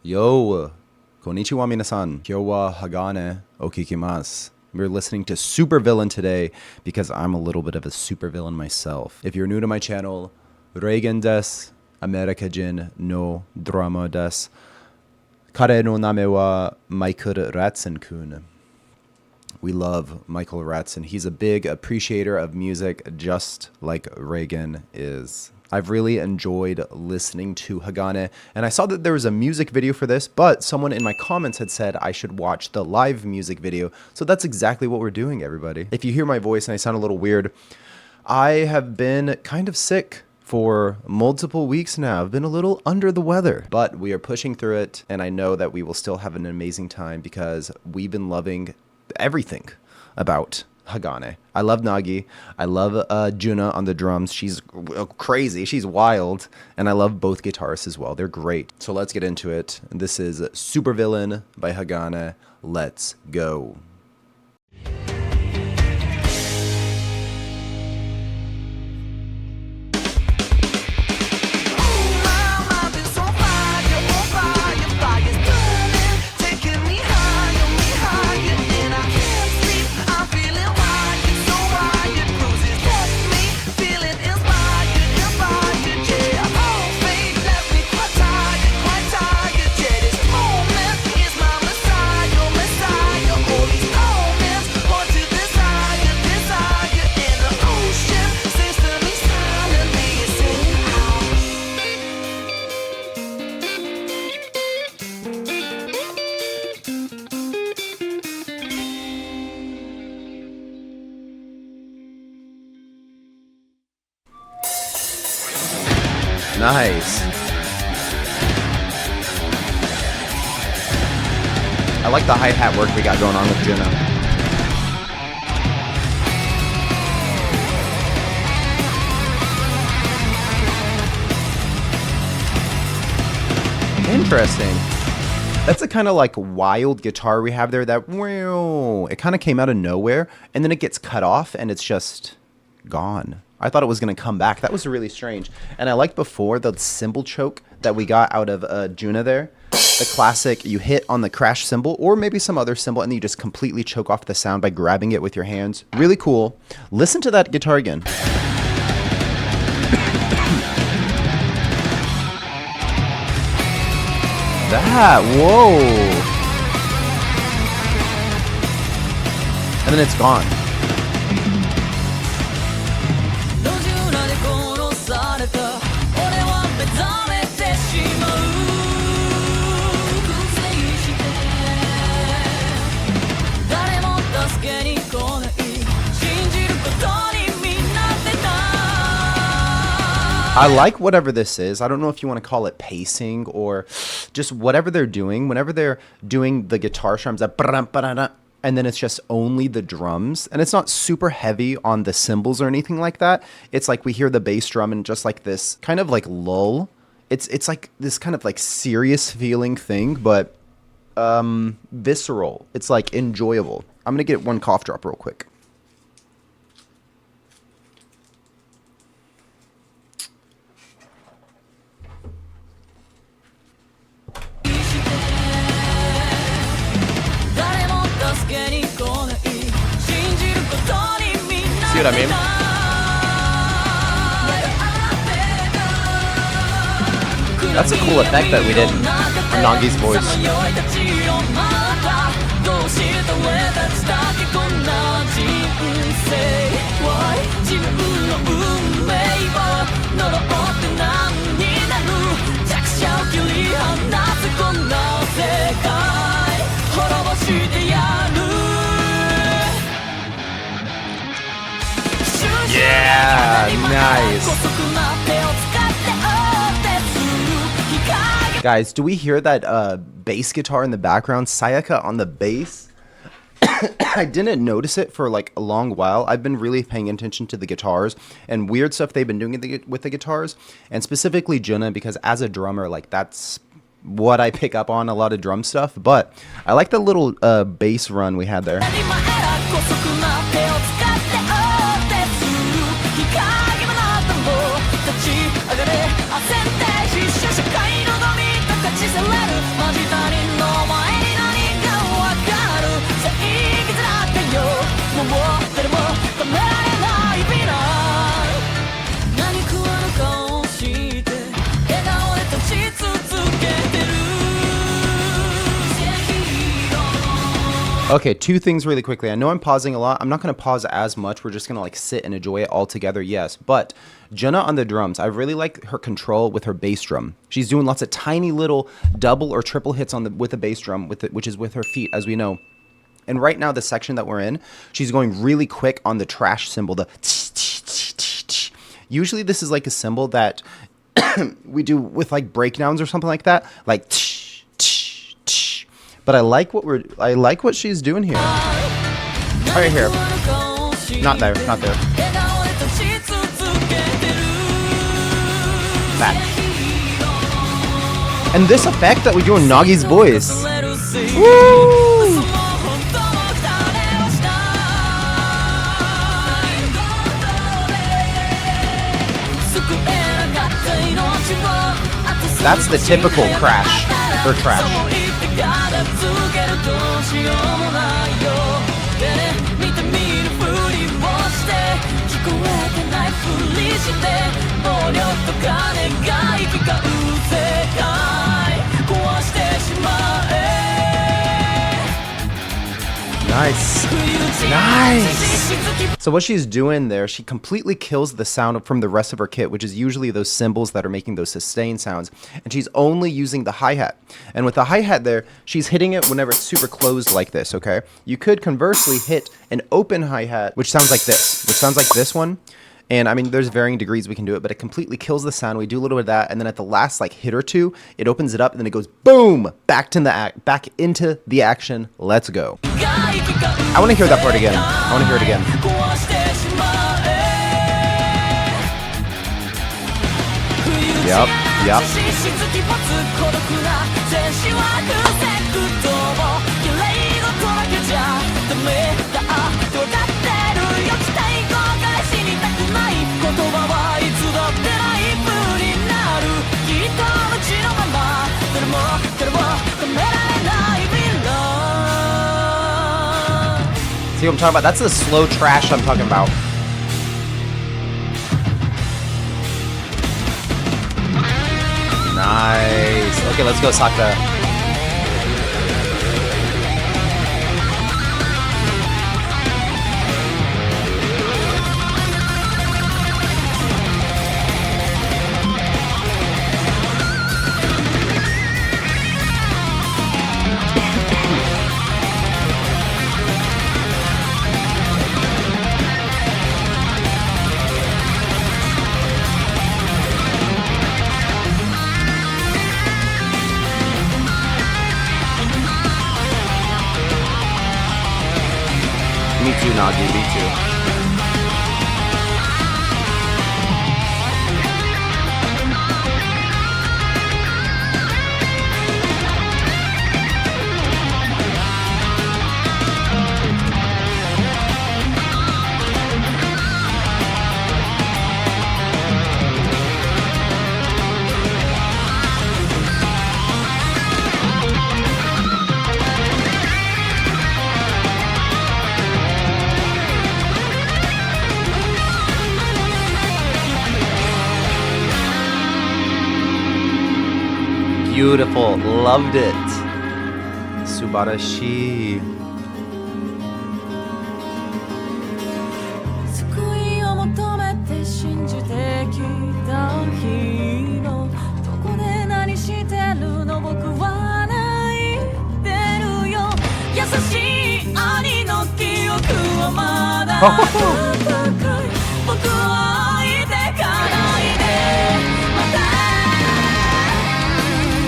Yo, konnichiwa minasan. Kyou wa hagane okikimasu. We're listening to SuperVillain today because I'm a little bit of a supervillain myself. If you're new to my channel, Reigen desu. America no drama desu. Kare no name wa Michael Ratsen-kun. We love Michael Ratsen. He's a big appreciator of music, just like Reagan is. I've really enjoyed listening to Hagane, and I saw that there was a music video for this, but someone in my comments had said I should watch the live music video, so that's exactly what we're doing, everybody. If you hear my voice and I sound a little weird, I have been kind of sick for multiple weeks now. I've been a little under the weather, but we are pushing through it, and I know that we will still have an amazing time because we've been loving everything about Hagane. I love Nagi. I love Junna on the drums. She's crazy. She's wild. And I love both guitarists as well. They're great. So let's get into it. This is SuperVillain by Hagane. Let's go. Nice. I like the hi-hat work we got going on with Junna. Interesting. That's a kind of like wild guitar we have there that it kind of came out of nowhere and then it gets cut off and it's just gone. I thought it was going to come back. That was really strange. And I liked before the cymbal choke that we got out of Junna there. The classic, you hit on the crash cymbal or maybe some other cymbal and then you just completely choke off the sound by grabbing it with your hands. Really cool. Listen to that guitar again. That, whoa. And then it's gone. I like whatever this is. I don't know if you want to call it pacing or just whatever they're doing. Whenever they're doing the guitar strums, and then it's just only the drums. And it's not super heavy on the cymbals or anything like that. It's like we hear the bass drum and just like this kind of like lull. It's like this kind of like serious feeling thing, but visceral. It's like enjoyable. I'm going to get one cough drop real quick. See what I mean? That's a cool effect that we did on Nagi's voice. Yeah, nice. Guys, do we hear that bass guitar in the background? Sayaka on the bass? I didn't notice it for like a long while. I've been really paying attention to the guitars and weird stuff they've been doing with the guitars, and specifically Junna, because as a drummer, like that's what I pick up on, a lot of drum stuff. But I like the little bass run we had there. Okay, two things really quickly. I know I'm pausing a lot. I'm not going to pause as much. We're just going to like sit and enjoy it all together, yes. But Junna on the drums, I really like her control with her bass drum. She's doing lots of tiny little double or triple hits with the bass drum, which is with her feet, as we know. And right now, the section that we're in, she's going really quick on the trash cymbal. Usually this is like a cymbal that we do with like breakdowns or something like that, like but I like what she's doing here. Right here. Not there, not there. That. And this effect that we do in Nagi's voice. Woo! That's the typical crash or trash. Nice. Nice. So what she's doing there, she completely kills the sound from the rest of her kit, which is usually those cymbals that are making those sustain sounds. And she's only using the hi-hat. And with the hi-hat there, she's hitting it whenever it's super closed like this, okay? You could conversely hit an open hi-hat, which sounds like this one. And I mean, there's varying degrees we can do it, but it completely kills the sound. We do a little bit of that, and then at the last like hit or two, it opens it up, and then it goes boom, back into the action. Let's go. I want to hear that part again. I want to hear it again. Yep, yep. See what I'm talking about? That's the slow trash I'm talking about. Nice. Okay, let's go, Sakura. Me too, Nagi, me too. Beautiful, loved it. Subarashi.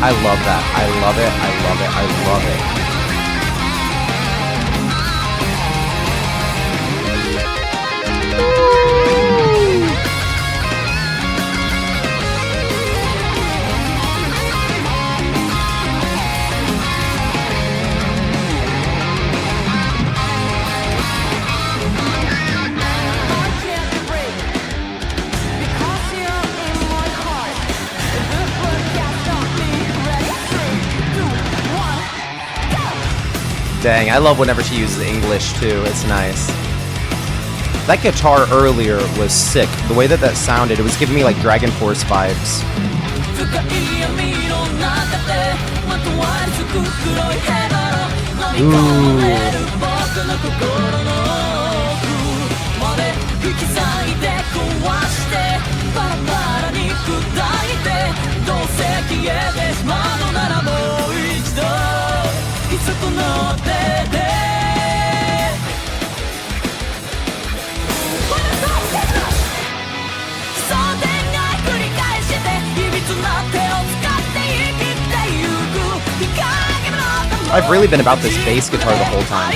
I love that. I love it. I love it. I love it. Dang, I love whenever she uses English too. It's nice. That guitar earlier was sick. The way that sounded, it was giving me like Dragon Force vibes. I've really been about this bass guitar the whole time.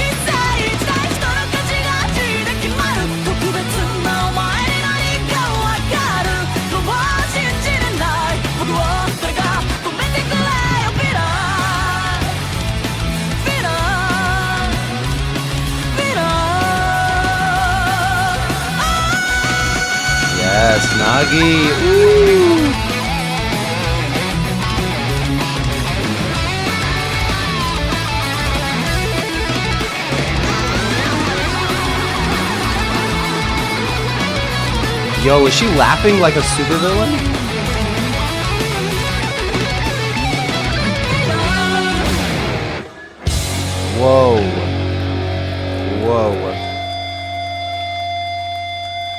Yes, Nagi. Ooh. Yo, is she laughing like a supervillain? Whoa. Whoa.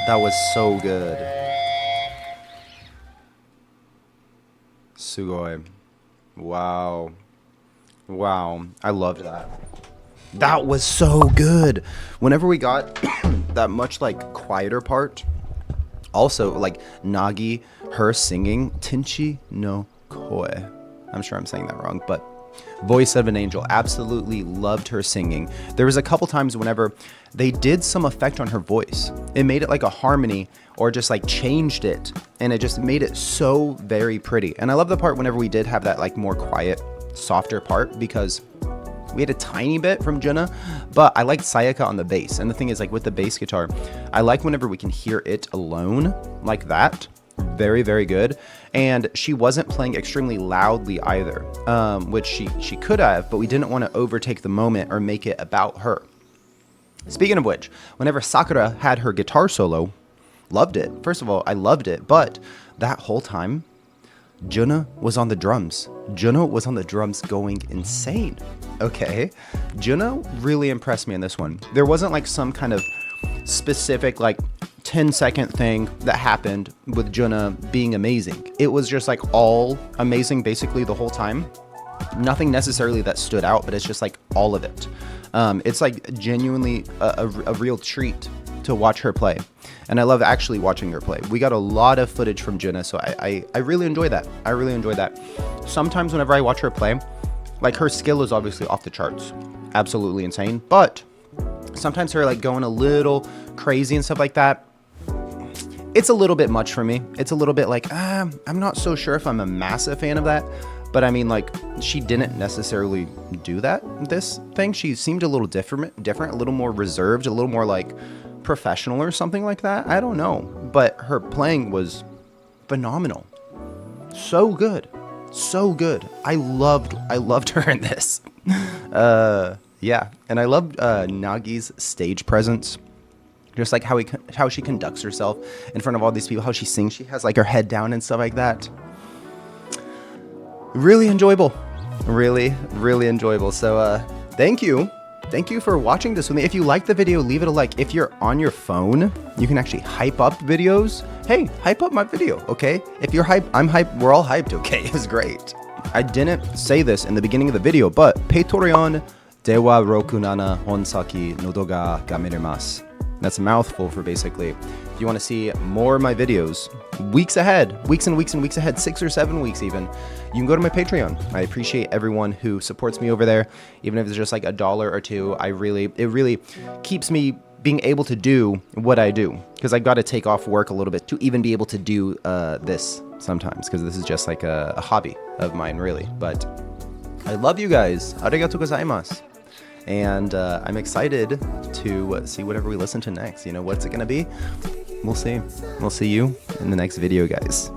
That was so good. Sugoi. Wow. Wow. I loved that. That was so good. Whenever we got that much like quieter part, also like Nagi, her singing Tenchi no Koi. I'm sure I'm saying that wrong, but voice of an angel. Absolutely loved her singing. There was a couple times whenever they did some effect on her voice. It made it like a harmony or just like changed it, and it just made it so very pretty. And I love the part whenever we did have that like more quiet, softer part, because we had a tiny bit from Junna, but I liked Sayaka on the bass. And the thing is, like with the bass guitar, I like whenever we can hear it alone like that. Very, very good. And she wasn't playing extremely loudly either, which she could have, but we didn't want to overtake the moment or make it about her. Speaking of which, whenever Sakura had her guitar solo, loved it. First of all, I loved it, but that whole time, Junna was on the drums. Junna was on the drums going insane. Okay. Junna really impressed me in this one. There wasn't like some kind of specific like 10-second thing that happened with Junna being amazing. It was just like all amazing basically the whole time. Nothing necessarily that stood out, but it's just like all of it. It's like genuinely a real treat to watch her play. And I love actually watching her play. We got a lot of footage from Junna, so I really enjoy that. I really enjoy that. Sometimes whenever I watch her play, like her skill is obviously off the charts. Absolutely insane. But sometimes her like going a little crazy and stuff like that, it's a little bit much for me. It's a little bit like, I'm not so sure if I'm a massive fan of that. But I mean, like, she didn't necessarily do that, this thing. She seemed a little different, a little more reserved, a little more like professional or something like that. I don't know. But her playing was phenomenal. So good. So good. I loved her in this. Yeah. And I loved Nagi's stage presence. Just like how she conducts herself in front of all these people, how she sings. She has like her head down and stuff like that. Really enjoyable. Really, really enjoyable. So thank you for watching this with me. If you liked the video, leave it a like. If you're on your phone, you can actually hype up videos. Hey, hype up my video, okay? If you're hyped, I'm hyped. We're all hyped, okay? It's great. I didn't say this in the beginning of the video, but Patreon dewa rokunana honsaki nodoga ga miremasu. That's a mouthful for basically, if you want to see more of my videos, weeks ahead, weeks and weeks and weeks ahead, 6 or 7 weeks even, you can go to my Patreon. I appreciate everyone who supports me over there, even if it's just like $1 or $2. It really keeps me being able to do what I do, because I got to take off work a little bit to even be able to do this sometimes, because this is just like a hobby of mine, really. But I love you guys. Arigatou gozaimasu. And I'm excited to see whatever we listen to next. You know, what's it going to be? We'll see. We'll see you in the next video, guys.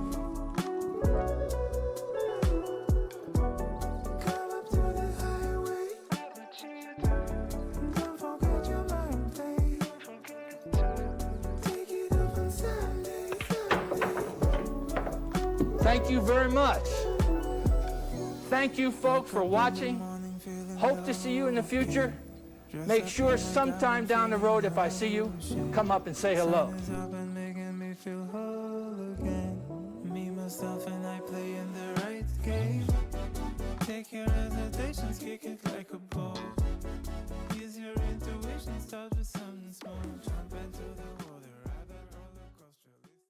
Thank you very much. Thank you, folks, for watching. Hope to see you in the future. Make sure sometime down the road, if I see you, come up and say hello. Take your hesitations, kick it like a ball. Use your intuition, start with something small. Jump into the